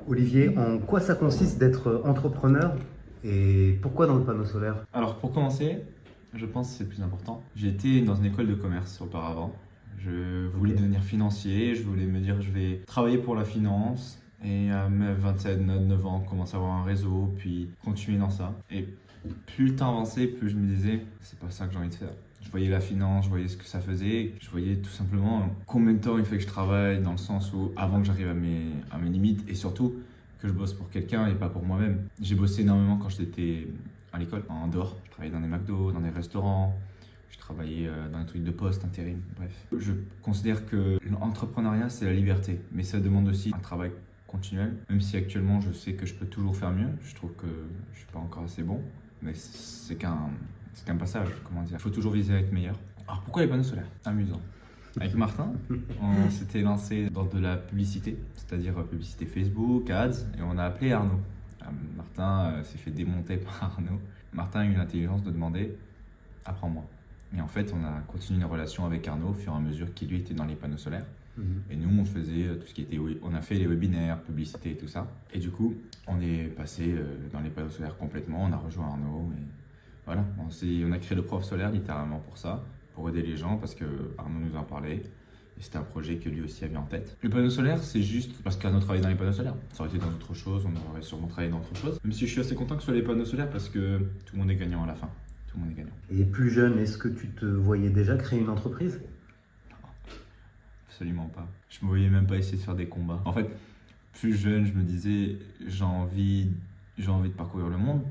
Olivier, en quoi ça consiste d'être entrepreneur et pourquoi dans le panneau solaire? Alors pour commencer, je pense que c'est le plus important. J'ai été dans une école de commerce auparavant. Je voulais devenir financier, je voulais me dire je vais travailler pour la finance et à mes 27, 9 ans, commencer à avoir un réseau, puis continuer dans ça. Et plus le temps avançait, plus je me disais c'est pas ça que j'ai envie de faire. Je voyais la finance, je voyais ce que ça faisait, je voyais tout simplement combien de temps il fait que je travaille dans le sens où avant que j'arrive à mes limites et surtout que je bosse pour quelqu'un et pas pour moi-même. J'ai bossé énormément quand j'étais à l'école, en dehors. Je travaillais dans des McDo, dans des restaurants, je travaillais dans des trucs de poste, intérim, bref. Je considère que l'entrepreneuriat, c'est la liberté, mais ça demande aussi un travail continuel. Même si actuellement, je sais que je peux toujours faire mieux, je trouve que je suis pas encore assez bon, mais c'est qu'un passage, comment dire. Il faut toujours viser à être meilleur. Alors pourquoi les panneaux solaires? Amusant. Avec Martin, on s'était lancé dans de la publicité, c'est-à-dire publicité Facebook, ads, et on a appelé Arnaud. Martin s'est fait démonter par Arnaud. Martin a eu l'intelligence de demander « apprends-moi ». Et en fait, on a continué une relation avec Arnaud au fur et à mesure qu'il lui était dans les panneaux solaires. Et nous, on faisait tout ce qui était... On a fait les webinaires, publicité et tout ça. Et du coup, on est passé dans les panneaux solaires complètement, on a rejoint Arnaud. Et voilà, on a créé le prof solaire littéralement pour ça, pour aider les gens parce que Arnaud nous en parlait. Et c'était un projet que lui aussi avait en tête. Le panneau solaire, c'est juste parce qu'Arnaud travaille dans les panneaux solaires. Ça aurait été dans autre chose, on aurait sûrement travaillé dans autre chose. Même si je suis assez content que ce soit les panneaux solaires parce que tout le monde est gagnant à la fin. Tout le monde est gagnant. Et plus jeune, est-ce que tu te voyais déjà créer une entreprise? Absolument pas. Je me voyais même pas essayer de faire des combats. En fait, plus jeune, je me disais, j'ai envie de parcourir le monde.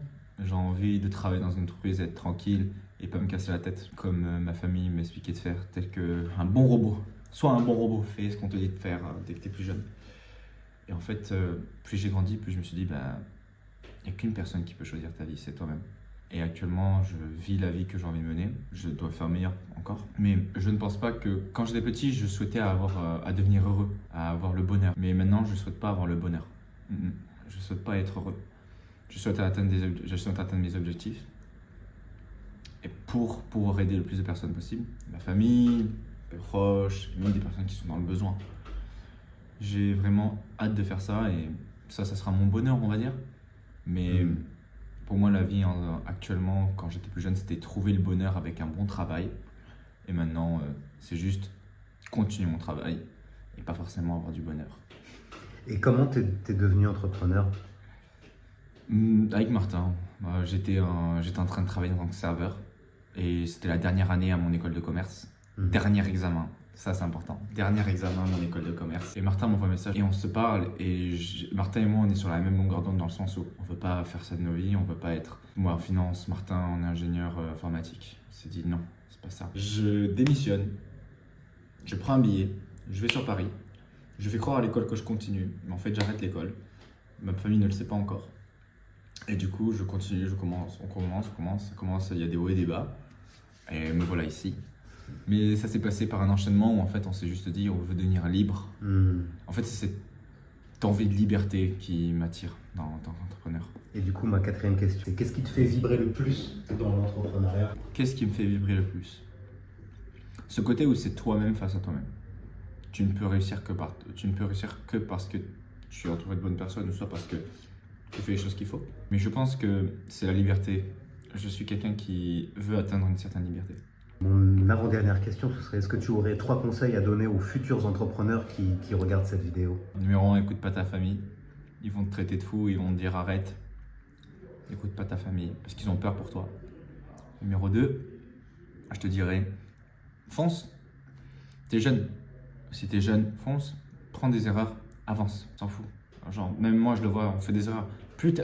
J'ai envie de travailler dans une entreprise, être tranquille et pas me casser la tête. Comme ma famille m'expliquait de faire, tel qu'un bon robot. Sois un bon robot, fais ce qu'on te dit de faire dès que tu es plus jeune. Et en fait, plus j'ai grandi, plus je me suis dit, il n'y a qu'une personne qui peut choisir ta vie, c'est toi-même. Et actuellement, je vis la vie que j'ai envie de mener. Je dois faire meilleur encore. Mais je ne pense pas que quand j'étais petit, je souhaitais à devenir heureux, à avoir le bonheur. Mais maintenant, je ne souhaite pas avoir le bonheur. Je ne souhaite pas être heureux. Je souhaite atteindre mes objectifs. Et pour pouvoir aider le plus de personnes possible, ma famille, mes proches, même des personnes qui sont dans le besoin. J'ai vraiment hâte de faire ça et ça sera mon bonheur, on va dire. Mais pour moi, la vie actuellement, quand j'étais plus jeune, c'était trouver le bonheur avec un bon travail. Et maintenant, c'est juste continuer mon travail et pas forcément avoir du bonheur. Et comment t'es devenu entrepreneur? Avec Martin, j'étais en train de travailler en tant que serveur et c'était la dernière année à mon école de commerce. Dernier examen, ça c'est important. Dernier examen à mon école de commerce. Et Martin m'envoie un message et on se parle et Martin et moi on est sur la même longueur d'onde dans le sens où on veut pas faire ça de nos vies, on veut pas être moi en finance, Martin on est ingénieur informatique. On s'est dit non, c'est pas ça. Je démissionne, je prends un billet, je vais sur Paris, je fais croire à l'école que je continue, mais en fait j'arrête l'école. Ma famille ne le sait pas encore. Et du coup je continue, on commence, il y a des hauts et des bas. Et me voilà ici. Mais ça s'est passé par un enchaînement où en fait on s'est juste dit on veut devenir libre. En fait c'est cette envie de liberté qui m'attire en tant qu'entrepreneur. Et du coup, ma quatrième question, c'est qu'est-ce qui te fait vibrer le plus dans l'entrepreneuriat? Qu'est-ce qui me fait vibrer le plus? Ce côté où c'est toi-même face à toi-même. Tu ne peux réussir que parce que tu es entouré de bonnes personnes ou soit parce que tu fais les choses qu'il faut. Mais je pense que c'est la liberté. Je suis quelqu'un qui veut atteindre une certaine liberté. Mon avant-dernière question, ce serait est-ce que tu aurais 3 conseils à donner aux futurs entrepreneurs qui regardent cette vidéo? Numéro 1, écoute pas ta famille. Ils vont te traiter de fou, ils vont te dire arrête. Écoute pas ta famille parce qu'ils ont peur pour toi. Numéro 2, je te dirais fonce. T'es jeune. Si t'es jeune, fonce. Prends des erreurs, avance, s'en fout. Genre, même moi je le vois, on fait des erreurs.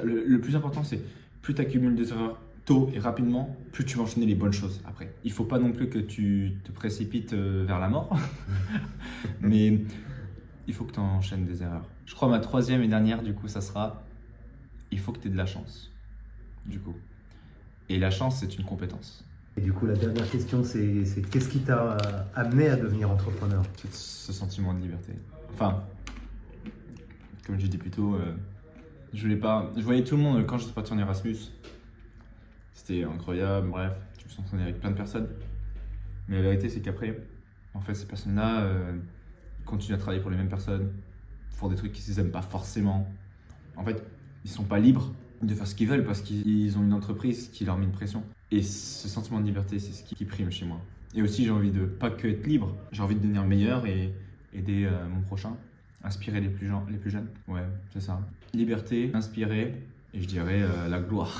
Le plus important c'est plus tu accumules des erreurs tôt et rapidement, plus tu vas enchaîner les bonnes choses après. Il faut pas non plus que tu te précipites vers la mort, mais il faut que tu enchaînes des erreurs. Je crois ma troisième et dernière, du coup, ça sera il faut que tu aies de la chance, du coup. Et la chance, c'est une compétence. Et du coup, la dernière question, c'est qu'est-ce qui t'a amené à devenir entrepreneur? C'est ce sentiment de liberté. Enfin, comme je disais plus tôt, je voyais tout le monde quand j'étais parti en Erasmus. C'était incroyable, bref, je me sentais avec plein de personnes. Mais la vérité, c'est qu'après, en fait, ces personnes-là continuent à travailler pour les mêmes personnes, pour des trucs qu'ils n'aiment pas forcément. En fait, ils sont pas libres de faire ce qu'ils veulent parce qu'ils ont une entreprise qui leur met une pression. Et ce sentiment de liberté, c'est ce qui prime chez moi. Et aussi, j'ai envie de pas que être libre, j'ai envie de devenir meilleur et aider mon prochain, inspirer les plus jeunes. Ouais, c'est ça. Liberté, inspirer et je dirais la gloire.